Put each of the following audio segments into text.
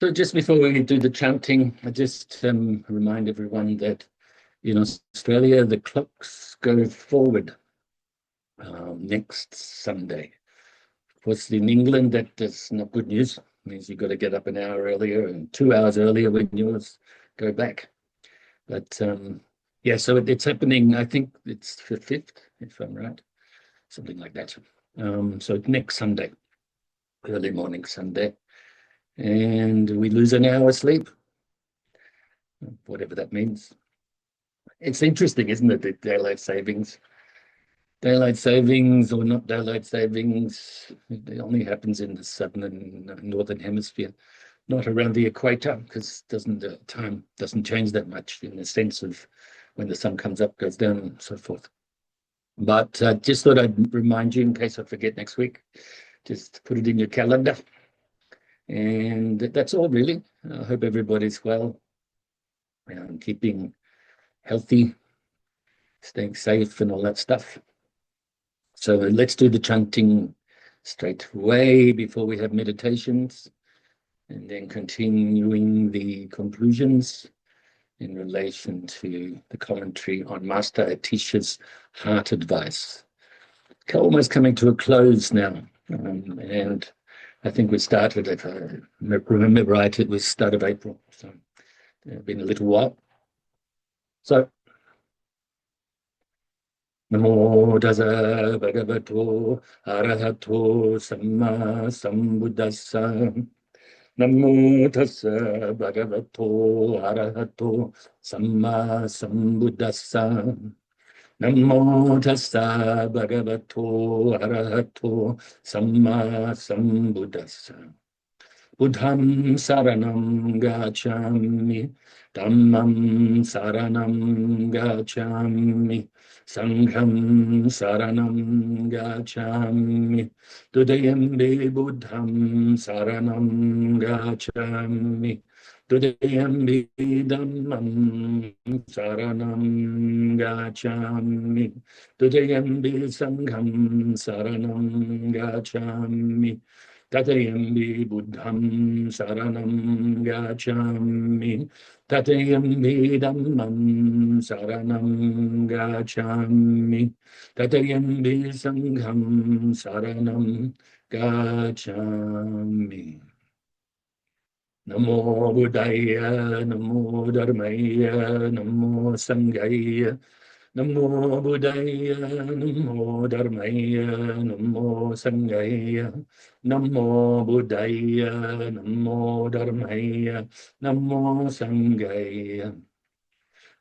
So just before we do the chanting, I just remind everyone that in Australia, the clocks go forward next Sunday. Of course, in England, that's not good news. It means you've got to get up an hour earlier and 2 hours earlier when yours go back. But yeah, so it's happening, I think it's the 5th, if I'm right, something like that. So next Sunday, early morning Sunday. And we lose an hour sleep, whatever that means. It's interesting, isn't it, the daylight savings? Daylight savings or not daylight savings, it only happens in the southern and northern hemisphere, not around the equator, because time doesn't change that much in the sense of when the sun comes up, goes down, and so forth. But just thought I'd remind you in case I forget next week. Just put it in your calendar. And that's all, really. I hope everybody's well and keeping healthy, staying safe and all that stuff. So let's do the chanting straight away before we have meditations, and then continuing the conclusions in relation to the commentary on Master Atisha's heart advice. Almost coming to a close now, and I think we started, if I remember right, it was start of April, so it's been a little while. So, Namo Tassa Bhagavato Arahato Samma Sambuddhassa. Namo Tassa Bhagavato Arahato Samma Sambuddhassa. Namo Tassa Bhagavato Arahato Samma Sambuddhassa. Buddham saranam gacchami, Dhammam saranam gacchami, Sangham saranam gacchami, Dutiyampi Buddham saranam gacchami, Dutiyampi Dhammam saranam gacchami, Dutiyampi Sangham saranam gacchami, Dutiyampi Buddham saranam gacchami, Dutiyampi Dhammam saranam gacchami, Dutiyampi Sangham saranam gacchami. Namo Buddhaya, Namo Dharmaya, Namo Sanghaya. Namo Buddhaya, Namo Dharmaya, Namo Sanghaya. Namo Buddhaya, Namo Dharmaya, Namo Sanghaya.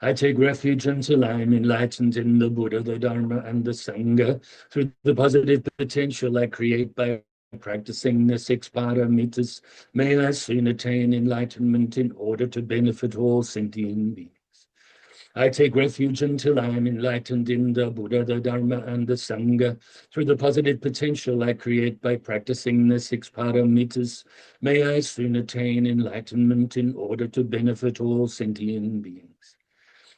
I take refuge until I am enlightened in the Buddha, the Dharma, and the Sangha through the positive potential I create by practicing the 6 paramitas. May I soon attain enlightenment in order to benefit all sentient beings. I take refuge until I am enlightened in the Buddha, the Dharma, and the Sangha through the positive potential I create by practicing the 6 paramitas. May I soon attain enlightenment in order to benefit all sentient beings.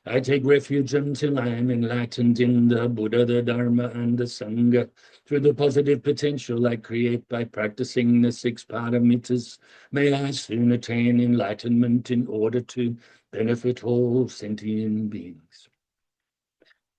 I take refuge until I am enlightened in the Buddha, the Dharma, and the Sangha through the positive potential I create by practicing the 6 paramitas. May I soon attain enlightenment in order to benefit all sentient beings.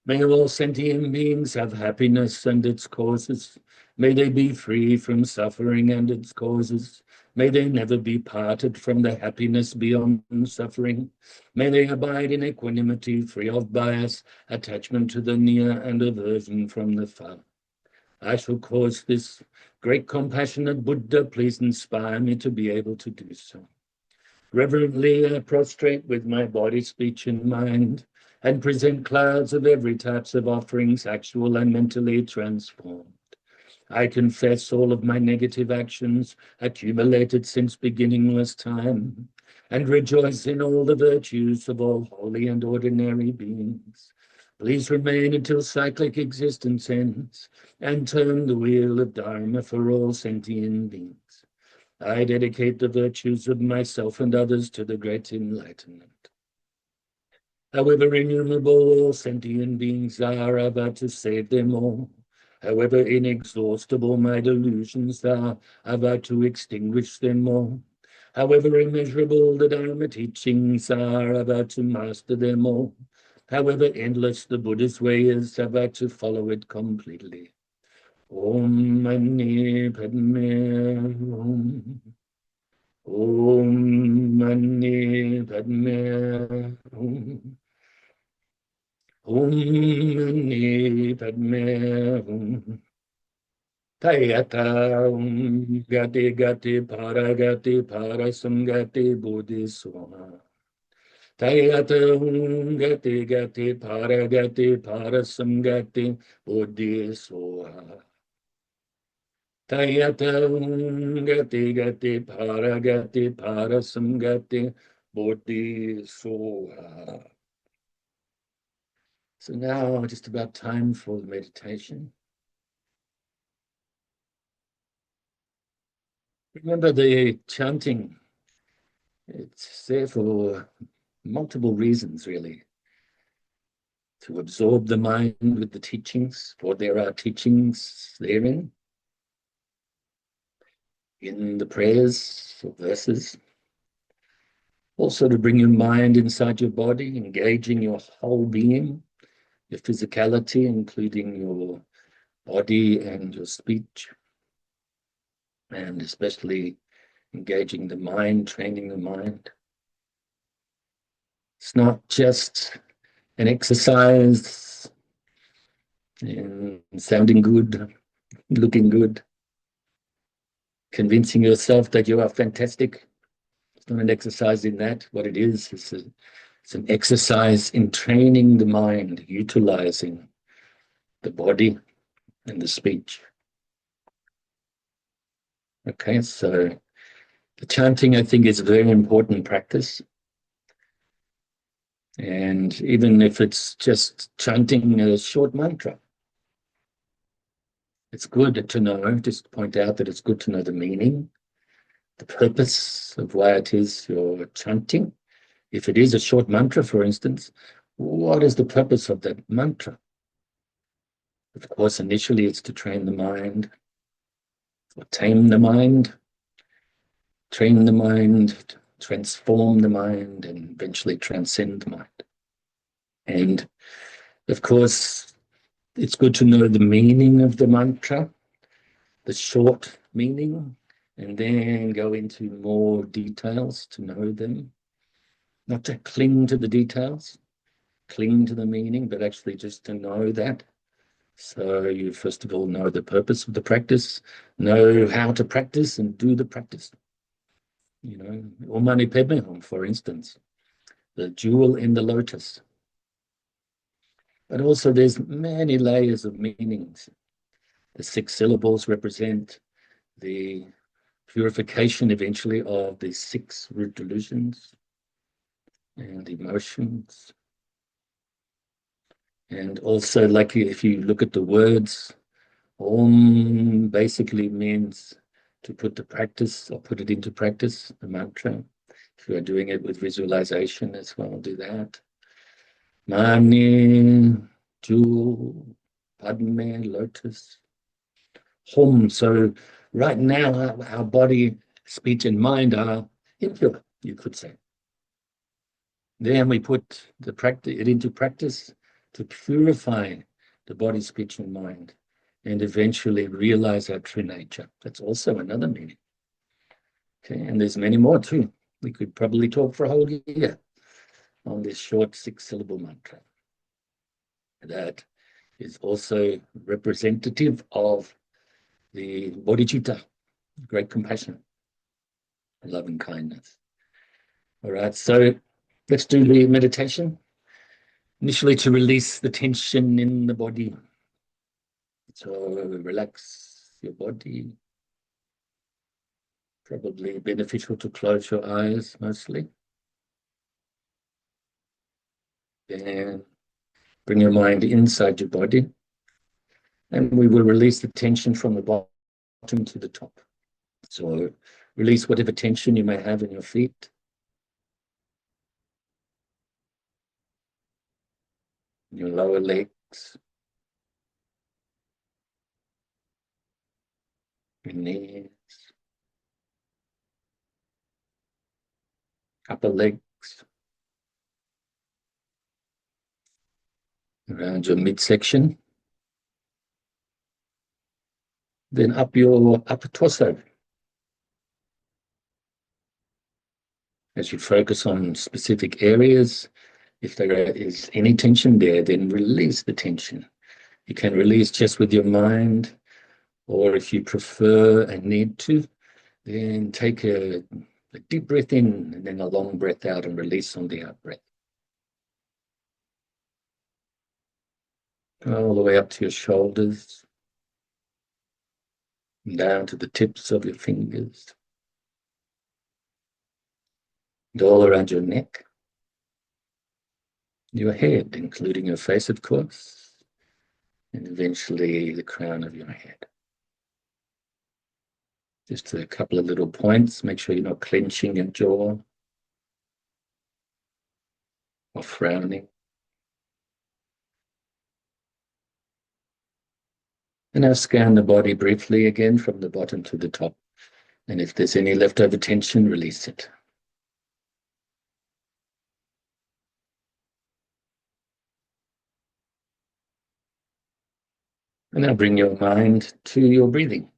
May all sentient beings have happiness and its causes. May they be free from suffering and its causes. May they never be parted from the happiness beyond suffering. May they abide in equanimity, free of bias, attachment to the near, and aversion from the far. I shall cause this. Great compassionate Buddha, please inspire me to be able to do so. Reverently I prostrate with my body, speech, and mind, and present clouds of every types of offerings, actual and mentally transformed. I confess all of my negative actions accumulated since beginningless time, and rejoice in all the virtues of all holy and ordinary beings. Please remain until cyclic existence ends, and turn the wheel of Dharma for all sentient beings. I dedicate the virtues of myself and others to the great enlightenment. However innumerable all sentient beings are, I vow to save them all. However inexhaustible my delusions are, I vow to extinguish them all. However immeasurable the Dharma teachings are, about to master them all. However endless the Buddhist way is, about to follow it completely. Om Mani Padme Hum. Om Mani Padme Hum. Om Mani Padme Hum. Tayata Gati Gati Parasangati Bodhisattva. Tayata Gati Gati Parasangati Bodhisattva. Tayata Gati Gati Parasangati Bodhisattva. So now just about time for the meditation. Remember the chanting, it's there for multiple reasons, really. To absorb the mind with the teachings, for there are teachings therein, in the prayers or verses. Also to bring your mind inside your body, engaging your whole being, your physicality, including your body and your speech, and especially engaging the mind, training the mind. It's not just an exercise in sounding good, looking good, convincing yourself that you are fantastic. It's not an exercise in that. What it is it's an exercise in training the mind, utilizing the body and the speech. Okay, so the chanting, I think, is a very important practice. And even if it's just chanting a short mantra, it's good to know, just point out that it's good to know the meaning, the purpose of why it is you're chanting. If it is a short mantra, for instance, what is the purpose of that mantra? Of course, initially it's to train the mind, or tame the mind, train the mind, transform the mind, and eventually transcend the mind. And of course, it's good to know the meaning of the mantra, the short meaning, and then go into more details to know them. Not to cling to the details, cling to the meaning, but actually just to know that. So you first of all know the purpose of the practice, know how to practice and do the practice. You know, Om Mani Padme Hum, for instance, the jewel in the lotus. But also there's many layers of meanings. The 6 syllables represent the purification eventually of the 6 root delusions and emotions. And also, like if you look at the words, Om basically means to put the practice or put it into practice, the mantra. If you are doing it with visualization as well, do that. Mani, jewel, Padme, lotus, Hum. So right now, our body, speech, and mind are impure, you could say. Then we put it into practice to purify the body, speech, and mind, and eventually realize our true nature. That's also another meaning. Okay, and there's many more too. We could probably talk for a whole year on this short 6-syllable mantra. That is also representative of the bodhicitta, great compassion, loving kindness. All right, so let's do the meditation. Initially to release the tension in the body. So relax your body. Probably beneficial to close your eyes mostly. Then bring your mind inside your body. And we will release the tension from the bottom to the top. So release whatever tension you may have in your feet. Your lower legs. Your knees. upper legs, around your midsection, then up your upper torso. As you focus on specific areas, if there is any tension there, then release the tension. You can release just with your mind, or if you prefer and need to, then take a deep breath in and then a long breath out and release on the out breath. All the way up to your shoulders, and down to the tips of your fingers, and all around your neck, your head, including your face, of course, and eventually the crown of your head. Just a couple of little points. Make sure you're not clenching your jaw or frowning. And now scan the body briefly again from the bottom to the top. And if there's any leftover tension, release it. And now bring your mind to your breathing.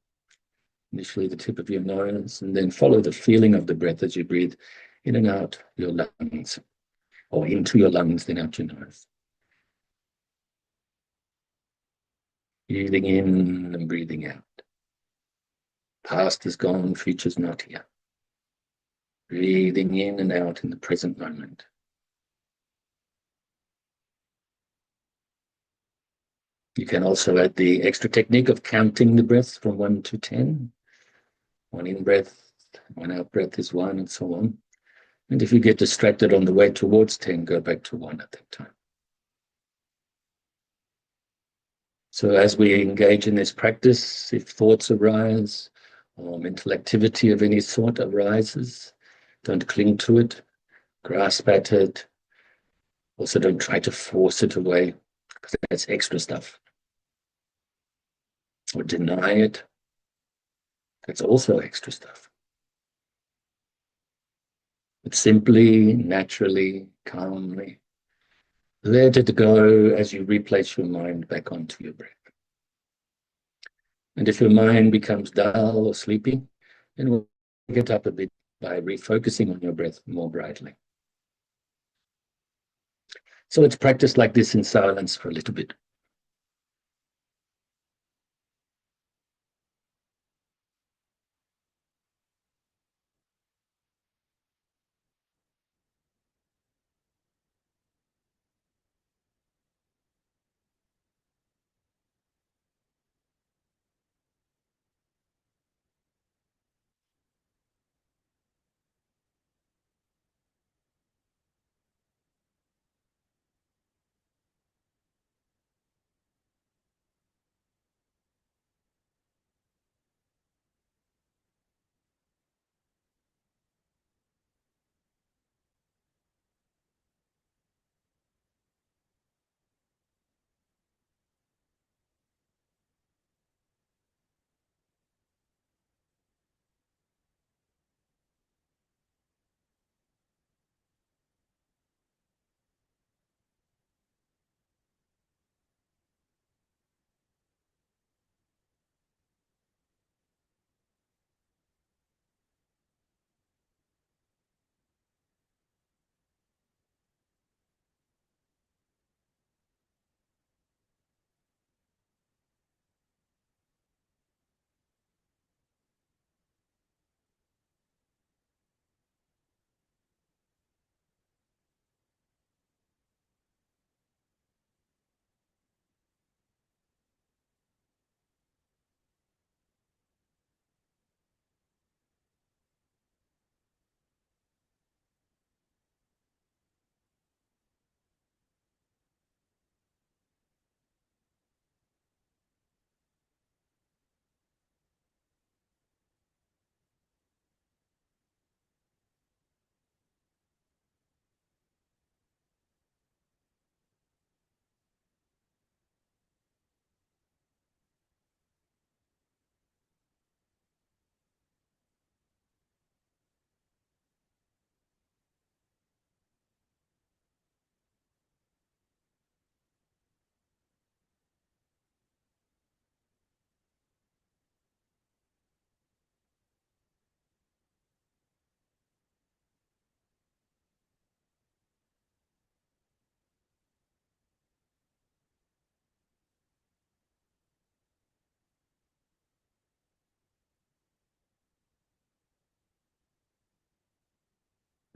Initially the tip of your nose, and then follow the feeling of the breath as you breathe in and out your lungs, or into your lungs, then out your nose. Breathing in and breathing out. Past is gone, future's not here. Breathing in and out in the present moment. You can also add the extra technique of counting the breaths from 1 to 10. One in breath, one out breath is 1, and so on. And if you get distracted on the way towards 10, go back to 1 at that time. So as we engage in this practice, if thoughts arise or mental activity of any sort arises, don't cling to it, grasp at it. Also don't try to force it away, because that's extra stuff. Or deny it. That's also extra stuff. But simply, naturally, calmly, let it go as you replace your mind back onto your breath. And if your mind becomes dull or sleepy, then we'll get up a bit by refocusing on your breath more brightly. So let's practice like this in silence for a little bit.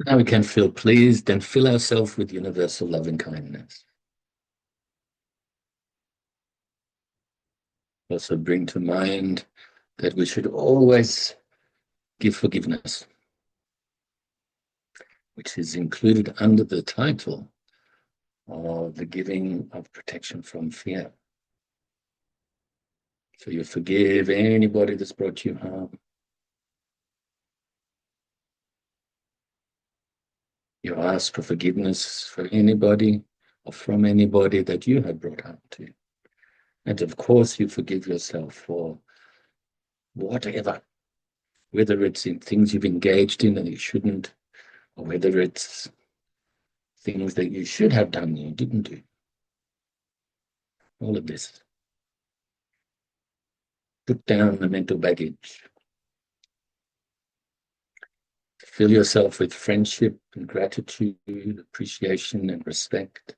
Now we can feel pleased and fill ourselves with universal loving kindness. Also bring to mind that we should always give forgiveness, which is included under the title of the giving of protection from fear. So you forgive anybody that's brought you harm. You ask for forgiveness for anybody or from anybody that you have brought harm to. And of course, you forgive yourself for whatever, whether it's in things you've engaged in that you shouldn't, or whether it's things that you should have done you didn't do. All of this. Put down the mental baggage. Fill yourself with friendship and gratitude, appreciation and respect.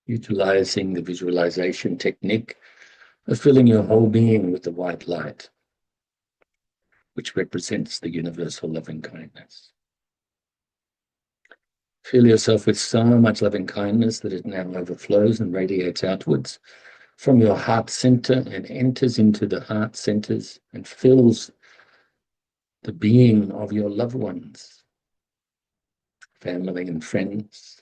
Utilizing the visualization technique of filling your whole being with the white light, which represents the universal loving kindness. Fill yourself with so much loving kindness that it now overflows and radiates outwards from your heart center and enters into the heart centers and fills the being of your loved ones, family and friends,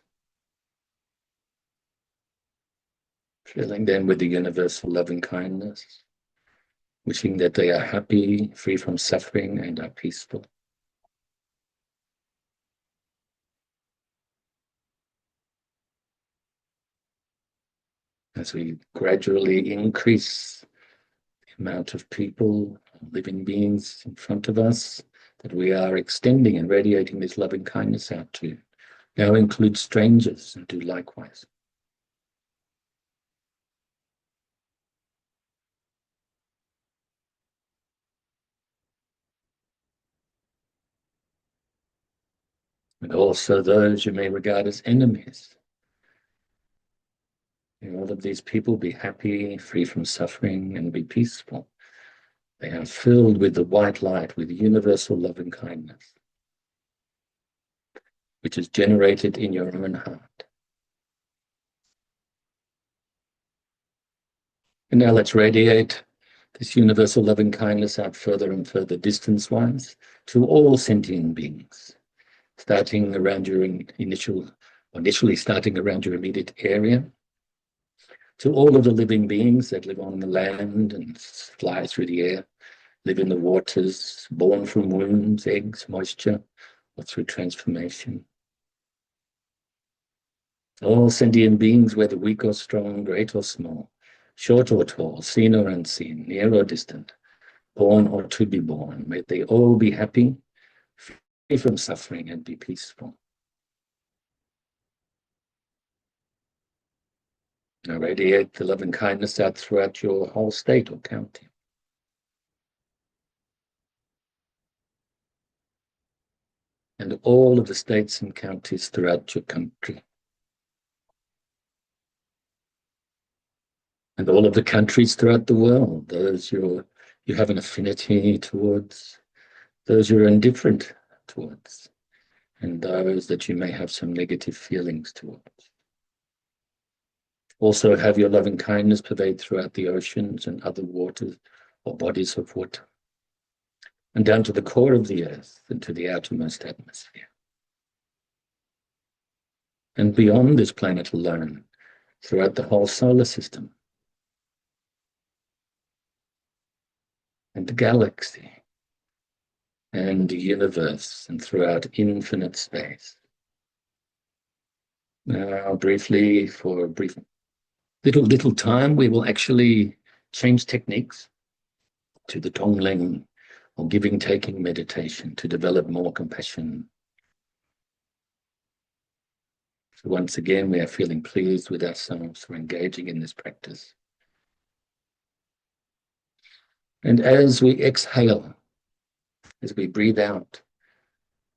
filling them with the universal loving kindness, wishing that they are happy, free from suffering, and are peaceful. As we gradually increase the amount of people, living beings in front of us, that we are extending and radiating this loving kindness out to, now include strangers and do likewise. And also those you may regard as enemies. May all of these people be happy, free from suffering, and be peaceful. They are filled with the white light, with universal loving kindness, which is generated in your own heart. And now let's radiate this universal loving kindness out further and further distance-wise to all sentient beings, starting around your initially starting around your immediate area, to all of the living beings that live on the land and fly through the air, live in the waters, born from wombs, eggs, moisture, or through transformation. All sentient beings, whether weak or strong, great or small, short or tall, seen or unseen, near or distant, born or to be born, may they all be happy, free from suffering, and be peaceful. Now radiate the love and kindness out throughout your whole state or county. And all of the states and counties throughout your country. And all of the countries throughout the world, those you have an affinity towards, those you're indifferent towards, and those that you may have some negative feelings towards. Also have your loving kindness pervade throughout the oceans and other waters or bodies of water, and down to the core of the earth and to the outermost atmosphere. And beyond this planet alone, throughout the whole solar system, and the galaxy, and the universe, and throughout infinite space. Now, briefly, for a brief little time, we will actually change techniques to the Tonglen or giving-taking meditation to develop more compassion. So once again, we are feeling pleased with ourselves for engaging in this practice. And as we exhale, as we breathe out,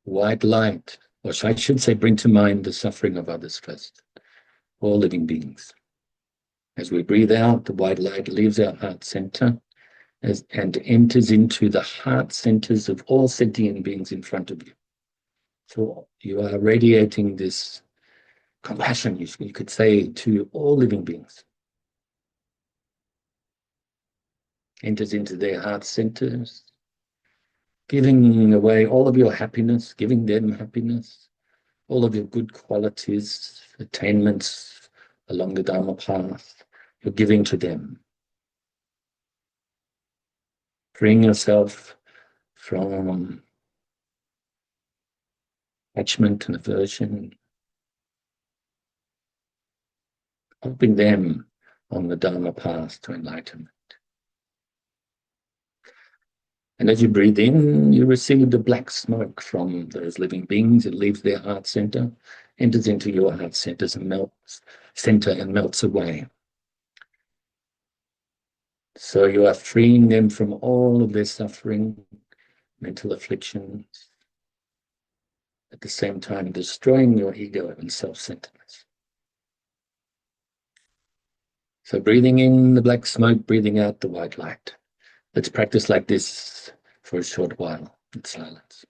white light, or I should say bring to mind the suffering of others first, all living beings. As we breathe out, the white light leaves our heart center and enters into the heart centers of all sentient beings in front of you. So you are radiating this compassion, you could say, to all living beings. Enters into their heart centers, giving away all of your happiness, giving them happiness, all of your good qualities, attainments along the Dharma path, you're giving to them. Freeing yourself from attachment and aversion, helping them on the Dharma path to enlightenment. And as you breathe in, you receive the black smoke from those living beings. It leaves their heart center, enters into your heart centers and melts away. So you are freeing them from all of their suffering, mental afflictions, at the same time destroying your ego and self-centeredness. So breathing in the black smoke, breathing out the white light. Let's practice like this for a short while in silence.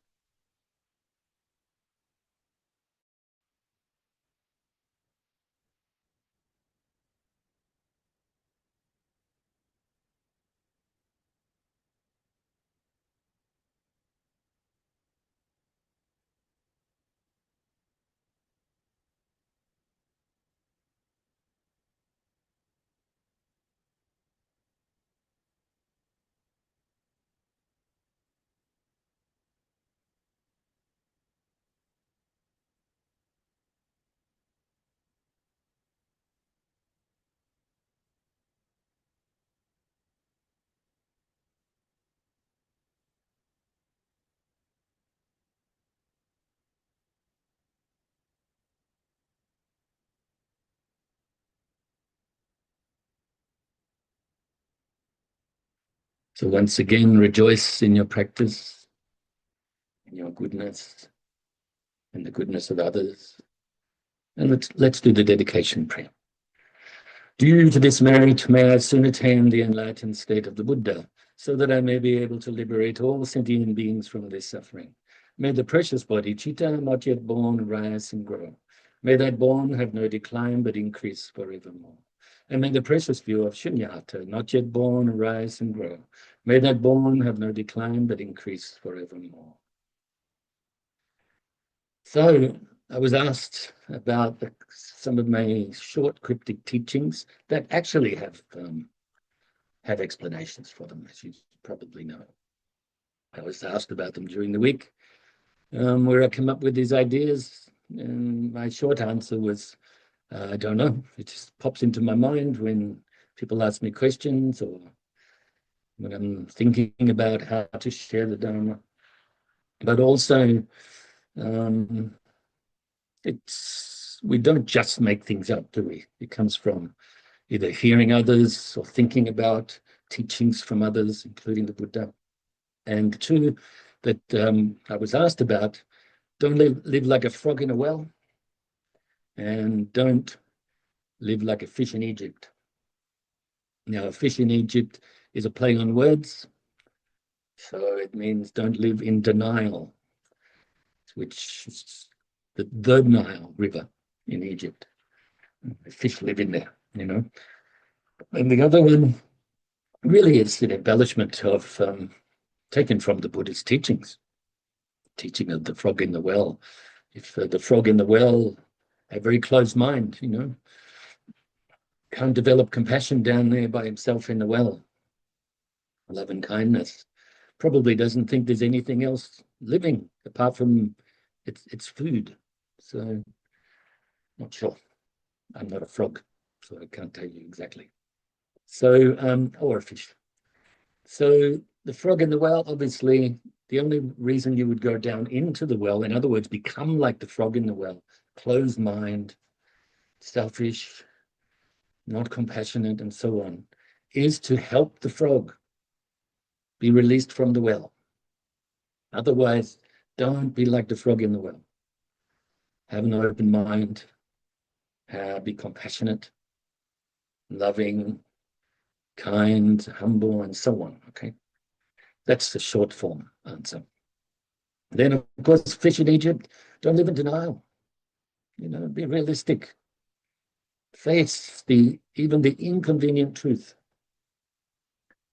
So once again, rejoice in your practice, in your goodness, in the goodness of others. And let's do the dedication prayer. Due to this merit, may I soon attain the enlightened state of the Buddha, so that I may be able to liberate all sentient beings from their suffering. May the precious bodhicitta, not yet born, rise and grow. May that born have no decline, but increase forevermore. And may the precious view of shunyata, not yet born, rise and grow. May that born have no decline, but increase forevermore. So I was asked about some of my short cryptic teachings that actually have explanations for them, as you probably know. I was asked about them during the week, where I come up with these ideas, and my short answer was, I don't know. It just pops into my mind when people ask me questions or when I'm thinking about how to share the Dharma. But also, we don't just make things up, do we? It comes from either hearing others or thinking about teachings from others, including the Buddha. And two, that I was asked about, don't live like a frog in a well, and don't live like a fish in Egypt. Now, a fish in Egypt is a play on words, so it means don't live in denial, which is the Nile River in Egypt. Fish live in there, you know. And the other one really is an embellishment of taken from the Buddhist teachings, teaching of the frog in the well. If the frog in the well, a very closed mind, you know, can't develop compassion down there by himself in the well, love and kindness, probably doesn't think there's anything else living apart from its food. So, not sure. I'm not a frog, so I can't tell you exactly. So, or a fish. So the frog in the well, obviously, the only reason you would go down into the well, in other words, become like the frog in the well, closed mind, selfish, not compassionate, and so on, is to help the frog be released from the well. Otherwise, don't be like the frog in the well. Have an open mind, be compassionate, loving, kind, humble, and so on. Okay, that's the short form answer. Then, of course, fish in Egypt, don't live in denial. Be realistic. Face even the inconvenient truth,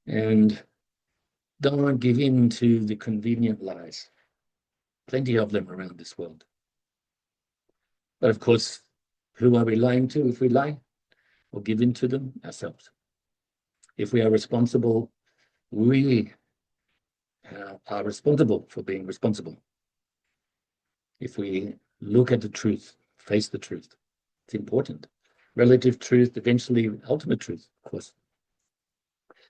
and don't give in to the convenient lies. Plenty of them around this world. But of course, who are we lying to if we lie or give in to them? Ourselves. If we are responsible, we are responsible for being responsible. If we look at the truth, face the truth, it's important. Relative truth, eventually ultimate truth, of course.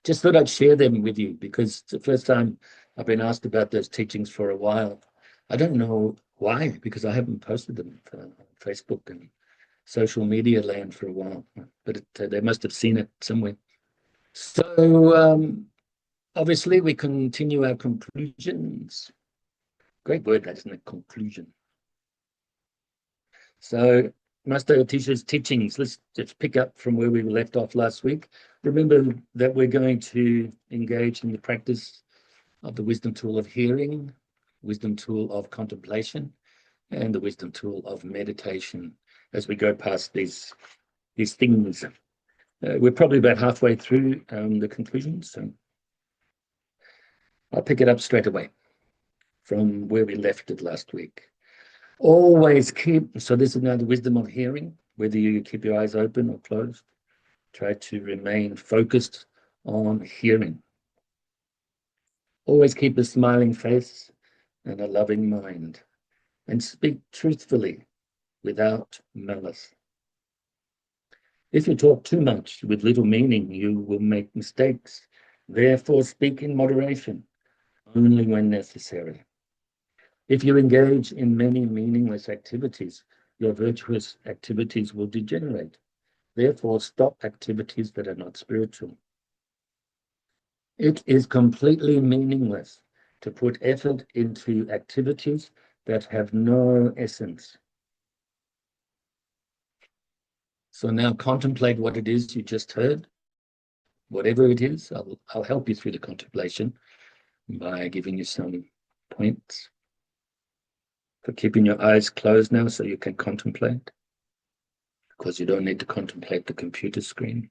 Just thought I'd share them with you because it's the first time I've been asked about those teachings for a while. I don't know why, because I haven't posted them on Facebook and social media land for a while, but they must have seen it somewhere. So obviously we continue our conclusions. Great word, that, isn't it? Conclusion. So Master Atisha's teachings, let's just pick up from where we left off last week. Remember that we're going to engage in the practice of the wisdom tool of hearing, wisdom tool of contemplation, and the wisdom tool of meditation as we go past these things. We're probably about halfway through the conclusions, so I'll pick it up straight away from where we left it last week. Always keep, so this is now the wisdom of hearing, whether you keep your eyes open or closed, try to remain focused on hearing. Always keep a smiling face and a loving mind, and speak truthfully without malice. If you talk too much with little meaning, you will make mistakes. Therefore, speak in moderation, only when necessary. If you engage in many meaningless activities, your virtuous activities will degenerate. Therefore, stop activities that are not spiritual. It is completely meaningless to put effort into activities that have no essence. So now contemplate what it is you just heard. Whatever it is, I'll help you through the contemplation by giving you some points for keeping your eyes closed now so you can contemplate, because you don't need to contemplate the computer screen.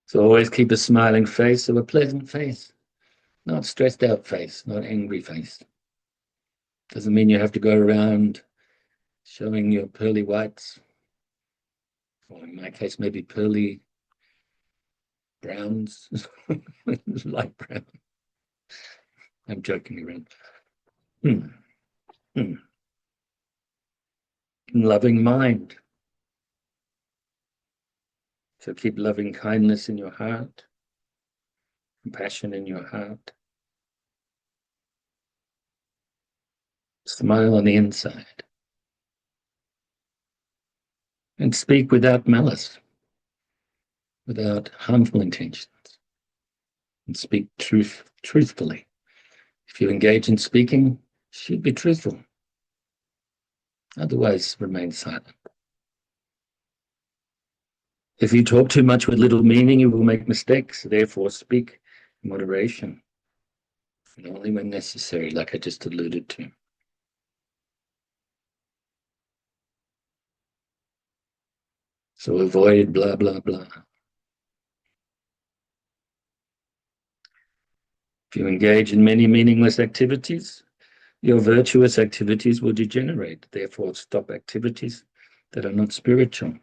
So always keep a smiling face or a pleasant face, not stressed out face, not angry face. Doesn't mean you have to go around showing your pearly whites, or in my case, maybe pearly browns, light brown. I'm joking around. Loving mind. So keep loving kindness in your heart, compassion in your heart. Smile on the inside. And speak without malice, without harmful intentions. And speak truthfully. If you engage in speaking, you should be truthful. Otherwise, remain silent. If you talk too much with little meaning, you will make mistakes. Therefore, speak in moderation, and only when necessary, like I just alluded to. So avoid blah, blah, blah. If you engage in many meaningless activities, your virtuous activities will degenerate. Therefore, stop activities that are not spiritual.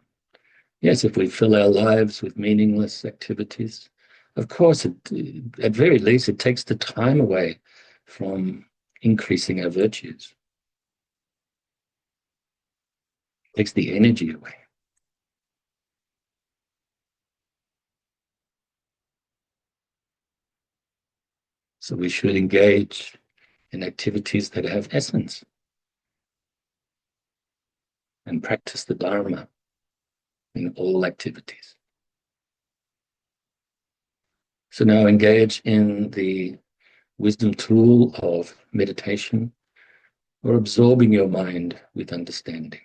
Yes, if we fill our lives with meaningless activities, of course, at very least, it takes the time away from increasing our virtues. It takes the energy away. So we should engage in activities that have essence and practice the Dharma in all activities. So now engage in the wisdom tool of meditation or absorbing your mind with understanding.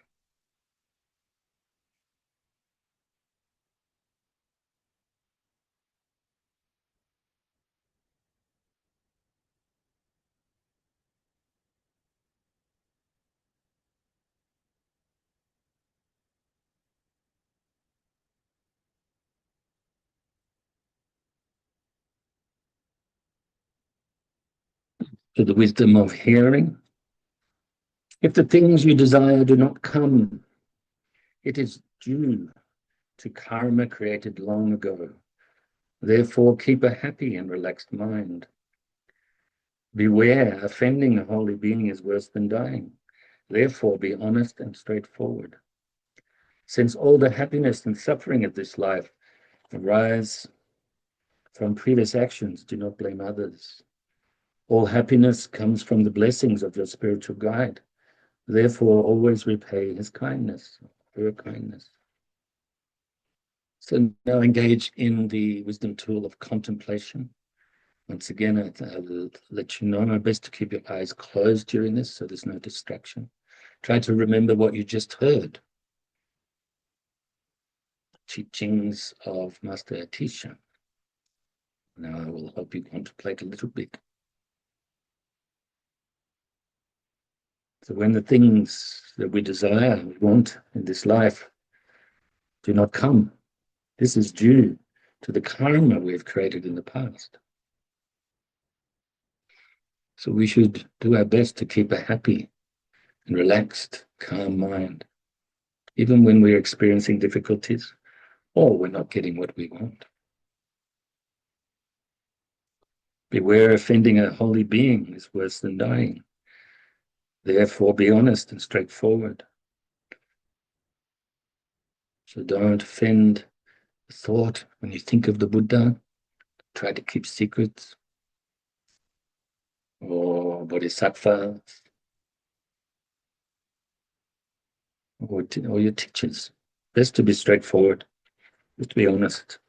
To the wisdom of hearing. If the things you desire do not come, it is due to karma created long ago. Therefore, keep a happy and relaxed mind. Beware, offending a holy being is worse than dying. Therefore, be honest and straightforward. Since all the happiness and suffering of this life arise from previous actions, do not blame others. All happiness comes from the blessings of your spiritual guide. Therefore, always repay his kindness, her kindness. So now engage in the wisdom tool of contemplation. Once again, I'll let you know best to keep your eyes closed during this so there's no distraction. Try to remember what you just heard. Teachings of Master Atisha. Now I will help you contemplate a little bit. So when the things that we desire, we want in this life do not come, this is due to the karma we've created in the past. So we should do our best to keep a happy and relaxed, calm mind, even when we're experiencing difficulties or we're not getting what we want. Beware, offending a holy being is worse than dying. Therefore, be honest and straightforward. So don't offend the thought when you think of the Buddha. Try to keep secrets. Or bodhisattvas. Or your teachers. Best to be straightforward. Just to be honest.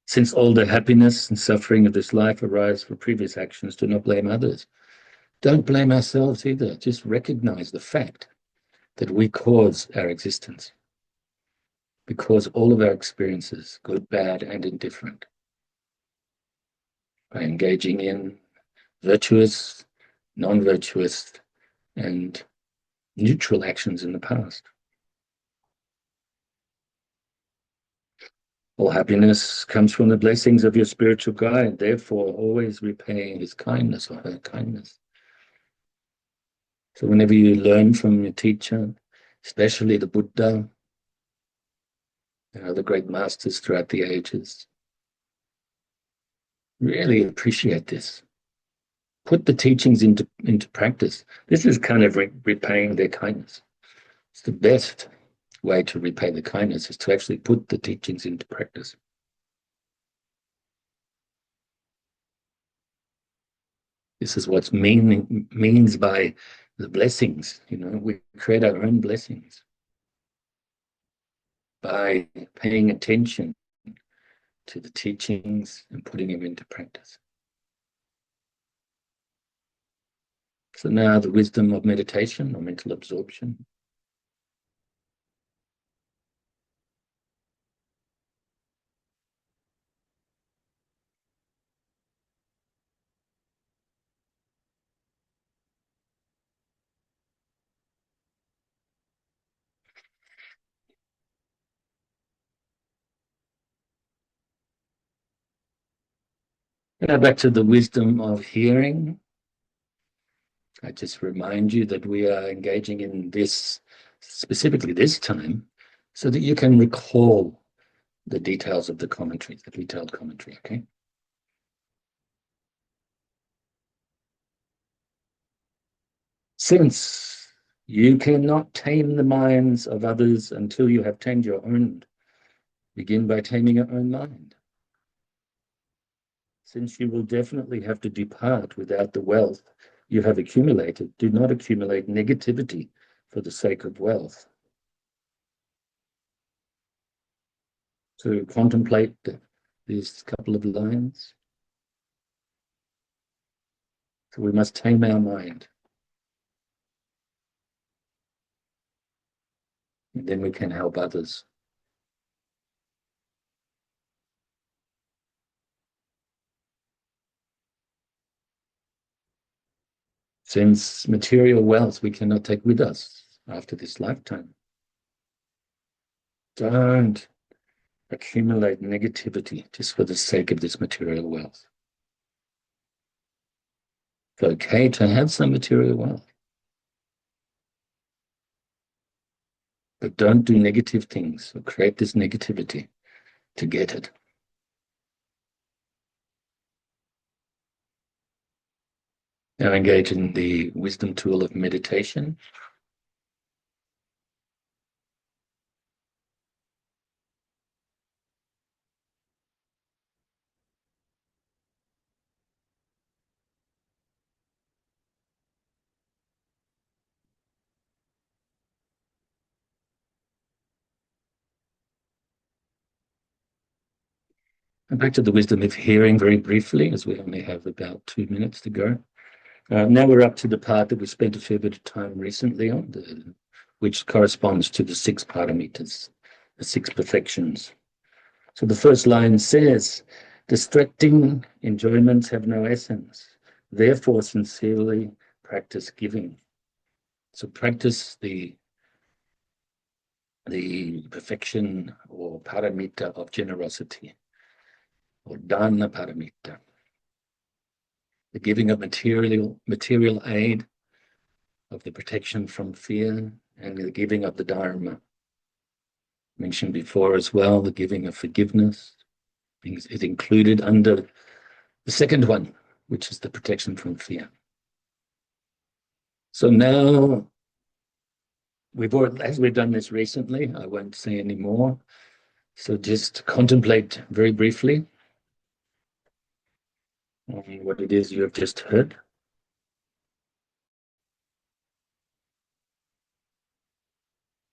Since all the happiness and suffering of this life arise from previous actions, do not blame others. Don't blame ourselves either. Just recognize the fact that we cause our existence. We cause all of our experiences, good, bad, and indifferent, by engaging in virtuous, non-virtuous, and neutral actions in the past. All happiness comes from the blessings of your spiritual guide. Therefore, always repay his kindness or her kindness. So whenever you learn from your teacher, especially the Buddha, the great masters throughout the ages, really appreciate this. Put the teachings into practice. This is kind of repaying their kindness. It's the best way to repay the kindness is to actually put the teachings into practice. This is what means by the blessings. We create our own blessings by paying attention to the teachings and putting them into practice. So now the wisdom of meditation or mental absorption. Now back to the wisdom of hearing. I just remind you that we are engaging in this, specifically this time, so that you can recall the details of the commentary, the detailed commentary, okay? Since you cannot tame the minds of others until you have tamed your own, begin by taming your own mind. Since you will definitely have to depart without the wealth you have accumulated, do not accumulate negativity for the sake of wealth. To contemplate these couple of lines. So we must tame our mind. And then we can help others. Since material wealth we cannot take with us after this lifetime. Don't accumulate negativity just for the sake of this material wealth. It's okay to have some material wealth, but don't do negative things or create this negativity to get it. Now engage in the wisdom tool of meditation. And back to the wisdom of hearing very briefly, as we only have about 2 minutes to go. Now we're up to the part that we spent a fair bit of time recently on, which corresponds to the 6 paramitas, the 6 perfections. So the first line says, distracting enjoyments have no essence. Therefore, sincerely practice giving. So practice the perfection or paramita of generosity, or dana paramita. The giving of material aid, of the protection from fear, and the giving of the Dharma. Mentioned before as well, the giving of forgiveness is included under the second one, which is the protection from fear. So now, as we've done this recently, I won't say any more. So just contemplate very briefly on what it is you have just heard.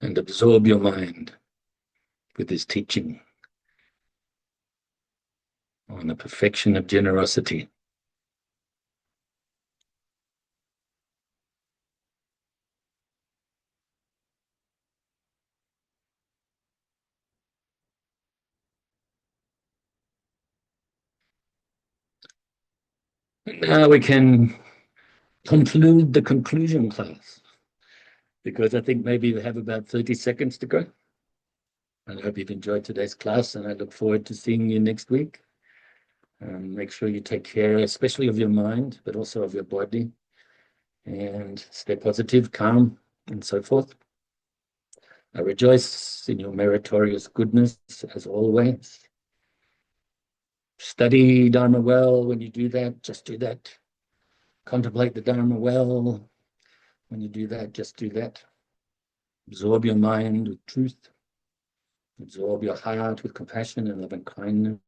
And absorb your mind with this teaching on the perfection of generosity. Now we can conclude the conclusion class, because I think maybe we have about 30 seconds to go. I hope you've enjoyed today's class, and I look forward to seeing you next week. Make sure you take care, especially of your mind, but also of your body, and stay positive, calm, and so forth. I rejoice in your meritorious goodness, as always. Study Dharma well. When you do that, just do that. Contemplate the Dharma well. When you do that, just do that. Absorb your mind with truth. Absorb your heart with compassion and loving kindness.